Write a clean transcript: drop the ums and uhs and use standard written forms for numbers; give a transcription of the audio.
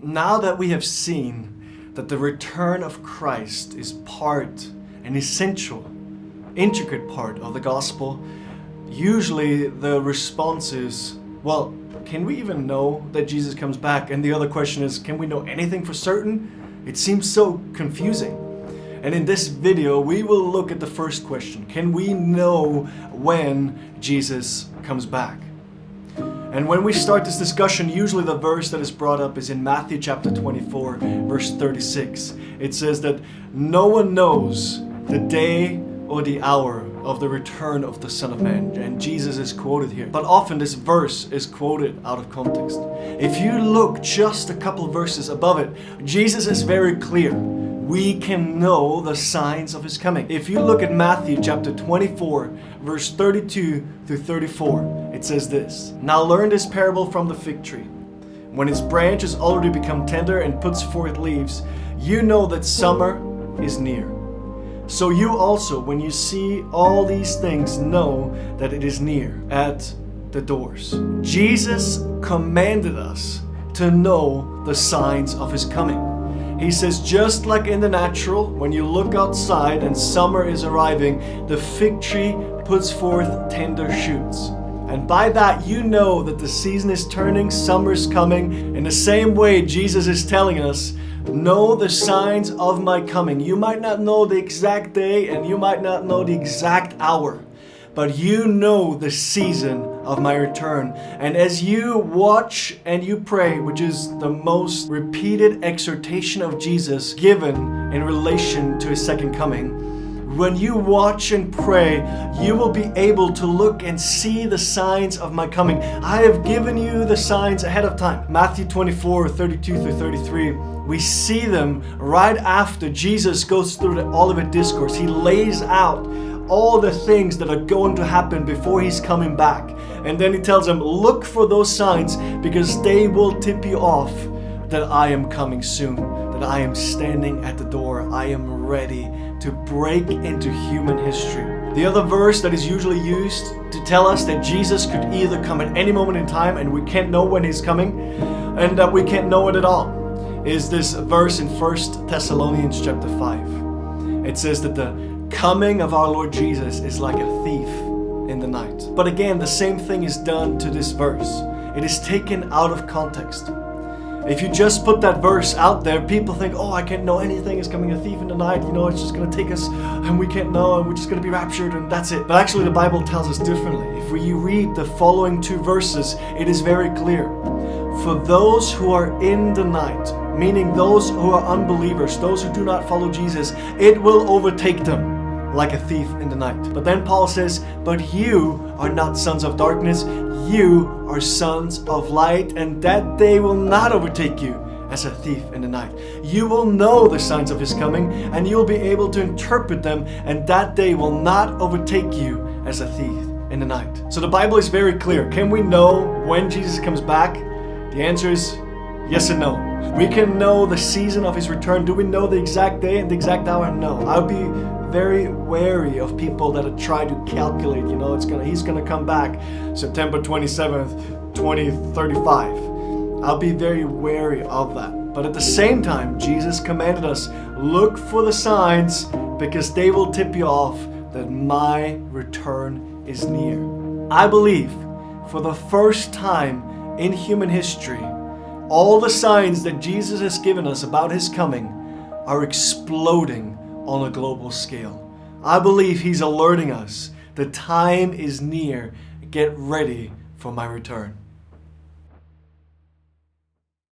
Now that we have seen that the return of Christ is an essential, intricate part of the gospel, usually the response is, well, can we even know that Jesus comes back? And the other question is, can we know anything for certain? It seems so confusing. And in this video, we will look at the first question. Can we know when Jesus comes back? And when we start this discussion, usually the verse that is brought up is in Matthew chapter 24, verse 36. It says that no one knows the day or the hour of the return of the Son of Man. And Jesus is quoted here. But often this verse is quoted out of context. If you look just a couple verses above it, Jesus is very clear. We can know the signs of His coming. If you look at Matthew chapter 24, verse 32 through 34, it says this. Now learn this parable from the fig tree. When its branch has already become tender and puts forth leaves, you know that summer is near. So you also, when you see all these things, know that it is near at the doors. Jesus commanded us to know the signs of His coming. He says, just like in the natural, when you look outside and summer is arriving, the fig tree puts forth tender shoots. And by that, you know that the season is turning, summer's coming. In the same way, Jesus is telling us, know the signs of my coming. You might not know the exact day and you might not know the exact hour, but you know the season of my return. And as you watch and you pray, which is the most repeated exhortation of Jesus given in relation to His second coming, when you watch and pray, you will be able to look and see the signs of my coming. I have given you the signs ahead of time. Matthew 24, 32 through 33. We see them right after Jesus goes through the Olivet Discourse. He lays out all the things that are going to happen before He's coming back. And then He tells them, look for those signs because they will tip you off that I am coming soon, that I am standing at the door. I am ready to break into human history. The other verse that is usually used to tell us that Jesus could either come at any moment in time and we can't know when He's coming and that we can't know it at all is this verse in 1 Thessalonians chapter 5. It says that the coming of our Lord Jesus is like a thief in the night. But again, the same thing is done to this verse. It is taken out of context. If you just put that verse out there, people think, oh, I can't know anything, it's coming a thief in the night, it's just going to take us and we can't know and we're just going to be raptured and that's it. But actually the Bible tells us differently. If you read the following two verses, it is very clear. For those who are in the night, meaning those who are unbelievers, those who do not follow Jesus, it will overtake them like a thief in the night. But then Paul says, but you are not sons of darkness, you are sons of light, and that day will not overtake you as a thief in the night. You will know the signs of His coming, and you'll be able to interpret them, and that day will not overtake you as a thief in the night. So the Bible is very clear. Can we know when Jesus comes back? The answer is yes and no. We can know the season of His return. Do we know the exact day and the exact hour? No. I would be very wary of people that try to calculate, He's gonna come back September 27th, 2035. I'll be very wary of that. But at the same time, Jesus commanded us, look for the signs because they will tip you off that my return is near. I believe for the first time in human history, all the signs that Jesus has given us about His coming are exploding on a global scale. I believe He's alerting us. The time is near. Get ready for my return.